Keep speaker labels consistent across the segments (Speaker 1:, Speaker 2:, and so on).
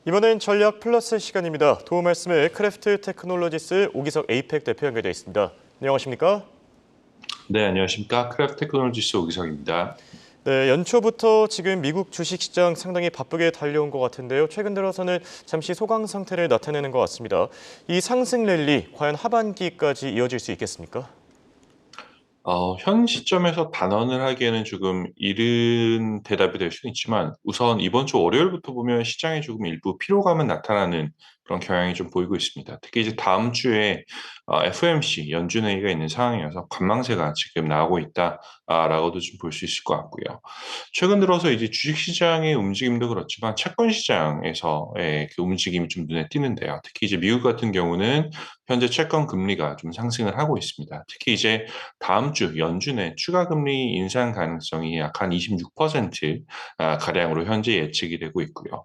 Speaker 1: 이번엔 전략 플러스 시간입니다. 도움 말씀을 크래프트 테크놀로지스 오기석 에이펙 대표 연결되어 있습니다. 안녕하십니까?
Speaker 2: 네, 안녕하십니까. 크래프트 테크놀로지스 오기석입니다.
Speaker 1: 네, 연초부터 지금 미국 주식시장 상당히 바쁘게 달려온 것 같은데요. 최근 들어서는 잠시 소강 상태를 나타내는 것 같습니다. 이 상승 랠리 과연 하반기까지 이어질 수 있겠습니까?
Speaker 2: 현 시점에서 단언을 하기에는 조금 이른 대답이 될 수는 있지만 우선 이번 주 월요일부터 보면 시장에 조금 일부 피로감은 나타나는 그런 경향이 좀 보이고 있습니다. 특히 이제 다음 주에 FOMC 연준회의가 있는 상황이어서 관망세가 지금 나오고 있다라고도 좀 볼 수 있을 것 같고요. 최근 들어서 이제 주식시장의 움직임도 그렇지만 채권 시장에서의 그 움직임이 좀 눈에 띄는데요. 특히 이제 미국 같은 경우는 현재 채권 금리가 좀 상승을 하고 있습니다. 특히 이제 다음 주 연준의 추가 금리 인상 가능성이 약 한 26% 가량으로 현재 예측이 되고 있고요.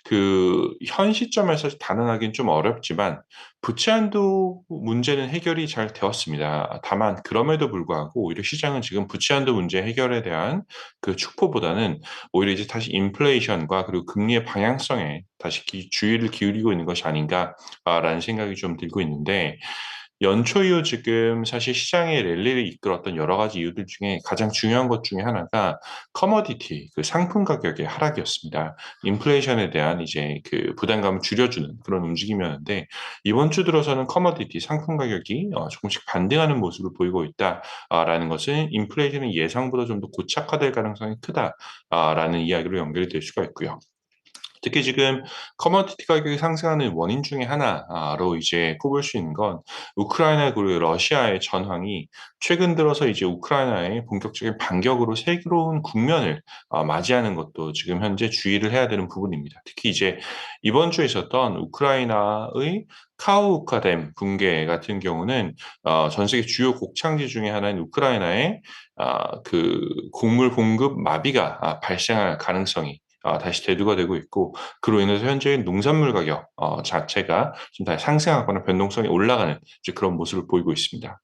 Speaker 2: 그 현 시점에서 단언하기는 좀 어렵지만 부채 한도 문제는 해결이 잘 되었습니다. 다만 그럼에도 불구하고 오히려 시장은 지금 부채 한도 문제 해결에 대한 그 축포보다는 오히려 이제 다시 인플레이션과 그리고 금리의 방향성에 다시 주의를 기울이고 있는 것이 아닌가라는 생각이 좀 들고 있는데 연초 이후 지금 사실 시장의 랠리를 이끌었던 여러 가지 이유들 중에 가장 중요한 것 중에 하나가 커머디티, 그 상품 가격의 하락이었습니다. 인플레이션에 대한 이제 그 부담감을 줄여주는 그런 움직임이었는데 이번 주 들어서는 커머디티 상품 가격이 조금씩 반등하는 모습을 보이고 있다라는 것은 인플레이션이 예상보다 좀 더 고착화될 가능성이 크다라는 이야기로 연결이 될 수가 있고요. 특히 지금 커머디티 가격이 상승하는 원인 중에 하나로 이제 꼽을 수 있는 건 우크라이나 그리고 러시아의 전황이 최근 들어서 이제 우크라이나의 본격적인 반격으로 새로운 국면을 맞이하는 것도 지금 현재 주의를 해야 되는 부분입니다. 특히 이제 이번 주에 있었던 우크라이나의 카우카댐 붕괴 같은 경우는 전 세계 주요 곡창지 중에 하나인 우크라이나의 그 곡물 공급 마비가 발생할 가능성이 다시 대두가 되고 있고 그로 인해서 현재 농산물 가격 자체가 좀 다시 상승하거나 변동성이 올라가는 이제 그런 모습을 보이고 있습니다.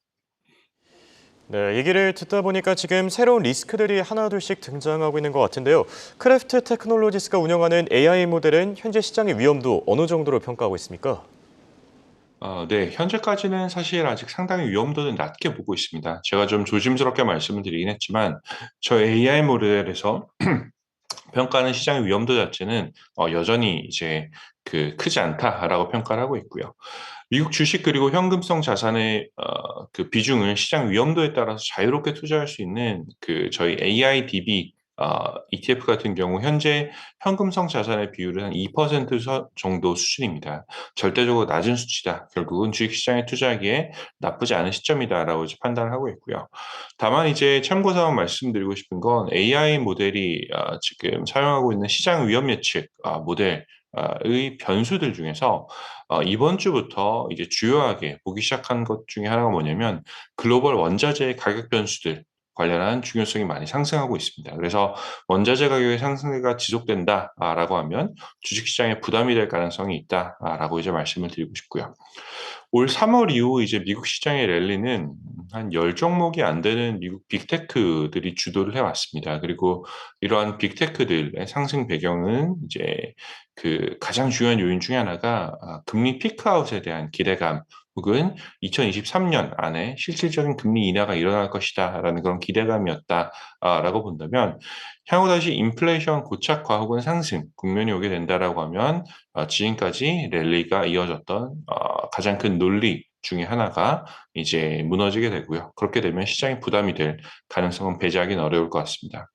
Speaker 1: 네, 얘기를 듣다 보니까 지금 새로운 리스크들이 하나둘씩 등장하고 있는 것 같은데요. 크래프트 테크놀로지스가 운영하는 AI 모델은 현재 시장의 위험도 어느 정도로 평가하고 있습니까?
Speaker 2: 네, 현재까지는 사실 아직 상당히 위험도는 낮게 보고 있습니다. 제가 좀 조심스럽게 말씀을 드리긴 했지만, 저 AI 모델에서 평가하는 시장의 위험도 자체는 여전히 이제 그 크지 않다라고 평가를 하고 있고요. 미국 주식 그리고 현금성 자산의 그 비중을 시장 위험도에 따라서 자유롭게 투자할 수 있는 그 저희 AIDB ETF 같은 경우 현재 현금성 자산의 비율은 한 2% 정도 수준입니다. 절대적으로 낮은 수치다. 결국은 주식시장에 투자하기에 나쁘지 않은 시점이다라고 이제 판단을 하고 있고요. 다만 이제 참고사항 말씀드리고 싶은 건 AI 모델이 지금 사용하고 있는 시장 위험 예측 모델의 변수들 중에서 이번 주부터 이제 주요하게 보기 시작한 것 중에 하나가 뭐냐면 글로벌 원자재 가격 변수들 관련한 중요성이 많이 상승하고 있습니다. 그래서 원자재 가격의 상승세가 지속된다라고 하면 주식시장에 부담이 될 가능성이 있다라고 이제 말씀을 드리고 싶고요. 올 3월 이후 이제 미국 시장의 랠리는 한 10종목이 안 되는 미국 빅테크들이 주도를 해왔습니다. 그리고 이러한 빅테크들의 상승 배경은 이제 그 가장 중요한 요인 중에 하나가 금리 피크아웃에 대한 기대감 혹은 2023년 안에 실질적인 금리 인하가 일어날 것이다라는 그런 기대감이었다라고 본다면 향후 다시 인플레이션 고착화 혹은 상승 국면이 오게 된다라고 하면 지금까지 랠리가 이어졌던 가장 큰 논리 중에 하나가 이제 무너지게 되고요. 그렇게 되면 시장에 부담이 될 가능성은 배제하기는 어려울 것 같습니다.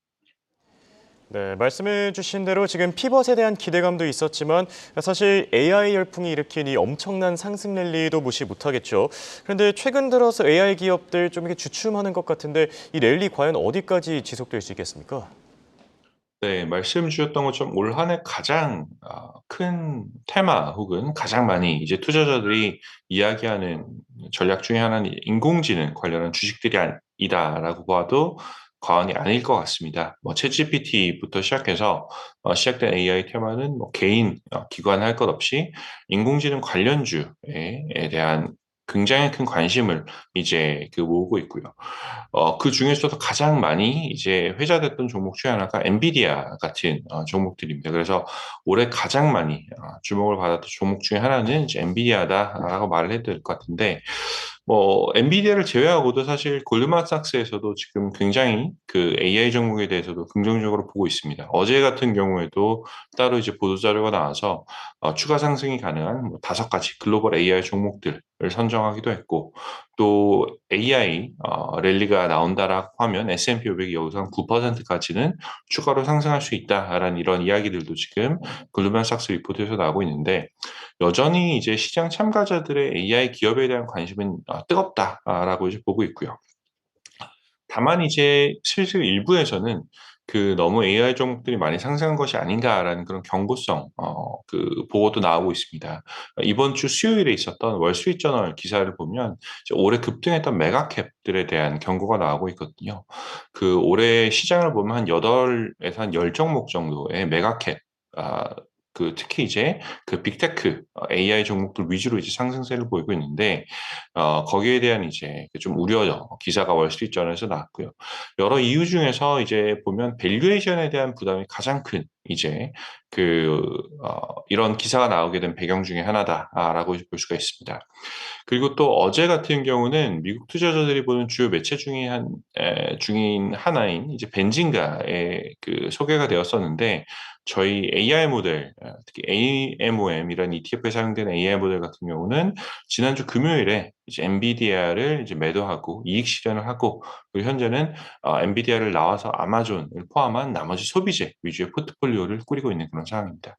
Speaker 1: 네, 말씀해 주신 대로 지금 피벗에 대한 기대감도 있었지만 사실 AI 열풍이 일으킨 이 엄청난 상승 랠리도 무시 못하겠죠. 그런데 최근 들어서 AI 기업들 좀 이렇게 주춤하는 것 같은데 이 랠리 과연 어디까지 지속될 수 있겠습니까?
Speaker 2: 네, 말씀 주셨던 것처럼 올 한 해 가장 큰 테마 혹은 가장 많이 이제 투자자들이 이야기하는 전략 중에 하나는 인공지능 관련한 주식들이 이다라고 봐도 과언이 아닐 것 같습니다. 뭐 챗GPT부터 시작해서 시작된 AI 테마는 뭐 개인, 기관 할 것 없이 인공지능 관련주에 대한 굉장히 큰 관심을 이제 모으고 있고요. 그중에서도 가장 많이 이제 회자됐던 종목 중에 하나가 엔비디아 같은 종목들입니다. 그래서 올해 가장 많이 주목을 받았던 종목 중에 하나는 이제 엔비디아다라고 말을 해도 될 것 같은데, 엔비디아를 제외하고도 사실 골드만삭스에서도 지금 굉장히 그 AI 종목에 대해서도 긍정적으로 보고 있습니다. 어제 같은 경우에도 따로 이제 보도자료가 나와서 추가 상승이 가능한 5가지 글로벌 AI 종목들을 선정하기도 했고, 또 AI 랠리가 나온다라고 하면 S&P 500이 여기서 한 9%까지는 추가로 상승할 수 있다라는 이런 이야기들도 지금 골드만삭스 리포트에서 나오고 있는데, 여전히 이제 시장 참가자들의 AI 기업에 대한 관심은 뜨겁다라고 이제 보고 있고요. 다만 이제 슬슬 일부에서는 너무 AI 종목들이 많이 상승한 것이 아닌가라는 그런 경고성 보고도 나오고 있습니다. 이번 주 수요일에 있었던 월스트리트저널 기사를 보면 이제 올해 급등했던 메가캡들에 대한 경고가 나오고 있거든요. 올해 시장을 보면 한 8에서 한 10종목 정도의 메가캡 아 특히 이제 빅테크 AI 종목들 위주로 이제 상승세를 보이고 있는데, 거기에 대한 이제 좀 우려 기사가 월스트리트저널에서 나왔고요. 여러 이유 중에서 이제 보면 밸류에이션에 대한 부담이 가장 큰 이제 이런 기사가 나오게 된 배경 중에 하나다라고 볼 수가 있습니다. 그리고 또 어제 같은 경우는 미국 투자자들이 보는 주요 매체 중인 하나인 이제 벤진가의 소개가 되었었는데, 저희 AI 모델, 특히 AMOM이라는 ETF에 사용되는 AI 모델 같은 경우는 지난주 금요일에 이제 엔비디아를 이제 매도하고 이익 실현을 하고, 그리고 현재는 엔비디아를 나와서 아마존을 포함한 나머지 소비재 위주의 포트폴리오를 꾸리고 있는 그런 상황입니다.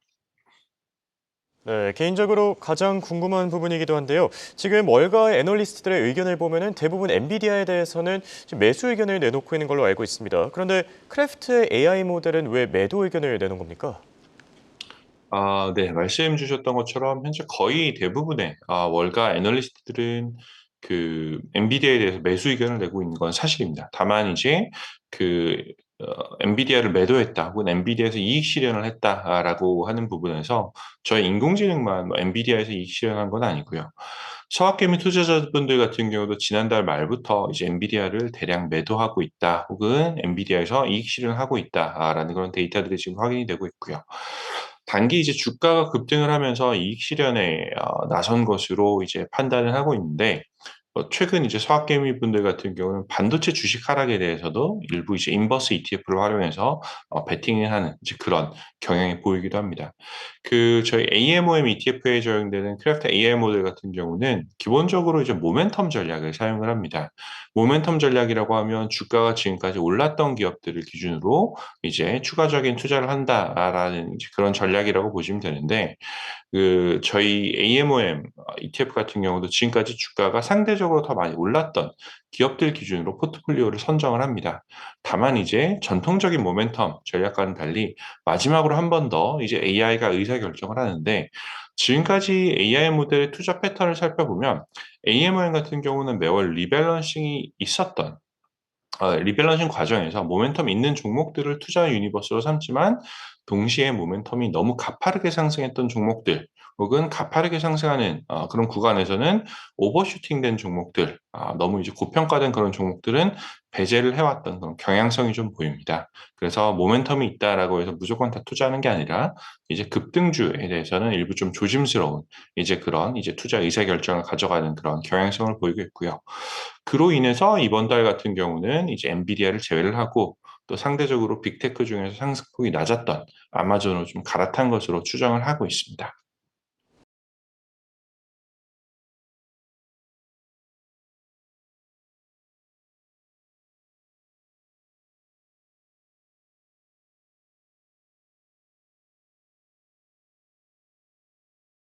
Speaker 1: 네, 개인적으로 가장 궁금한 부분이기도 한데요. 지금 월가 애널리스트들의 의견을 보면은 대부분 엔비디아에 대해서는 지금 매수 의견을 내놓고 있는 걸로 알고 있습니다. 그런데 크래프트의 AI 모델은 왜 매도 의견을 내놓은 겁니까?
Speaker 2: 네. 말씀 주셨던 것처럼 현재 거의 대부분의 월가 애널리스트들은 엔비디아에 대해서 매수 의견을 내고 있는 건 사실입니다. 다만 이제 그 엔비디아를 매도했다 혹은 엔비디아에서 이익 실현을 했다라고 하는 부분에서 저희 인공지능만 엔비디아에서 이익 실현한 건 아니고요. 서학개미 투자자분들 같은 경우도 지난달 말부터 이제 엔비디아를 대량 매도하고 있다 혹은 엔비디아에서 이익 실현하고 있다라는 그런 데이터들이 지금 확인이 되고 있고요. 단기 이제 주가가 급등을 하면서 이익 실현에 나선 것으로 이제 판단을 하고 있는데, 최근 이제 서학개미 분들 같은 경우는 반도체 주식 하락에 대해서도 일부 이제 인버스 ETF를 활용해서 베팅을 하는 이제 그런 경향이 보이기도 합니다. 저희 AMOM ETF에 적용되는 크래프트 AI 모델 같은 경우는 기본적으로 이제 모멘텀 전략을 사용을 합니다. 모멘텀 전략이라고 하면 주가가 지금까지 올랐던 기업들을 기준으로 이제 추가적인 투자를 한다라는 이제 그런 전략이라고 보시면 되는데, 저희 AMOM ETF 같은 경우도 지금까지 주가가 상대적으로 더 많이 올랐던 기업들 기준으로 포트폴리오를 선정을 합니다. 다만 이제 전통적인 모멘텀 전략과는 달리 마지막으로 한 번 더 이제 AI가 의사결정을 하는데, 지금까지 AI 모델의 투자 패턴을 살펴보면 AMOM 같은 경우는 매월 리밸런싱이 있었던 리밸런싱 과정에서 모멘텀 있는 종목들을 투자 유니버스로 삼지만, 동시에 모멘텀이 너무 가파르게 상승했던 종목들 혹은 가파르게 상승하는 그런 구간에서는 오버슈팅된 종목들, 너무 이제 고평가된 그런 종목들은 배제를 해왔던 그런 경향성이 좀 보입니다. 그래서 모멘텀이 있다라고 해서 무조건 다 투자하는 게 아니라 이제 급등주에 대해서는 일부 좀 조심스러운 이제 그런 이제 투자 의사결정을 가져가는 그런 경향성을 보이고 있고요. 그로 인해서 이번 달 같은 경우는 이제 엔비디아를 제외를 하고, 또 상대적으로 빅테크 중에서 상승폭이 낮았던 아마존을 좀 갈아탄 것으로 추정을 하고 있습니다.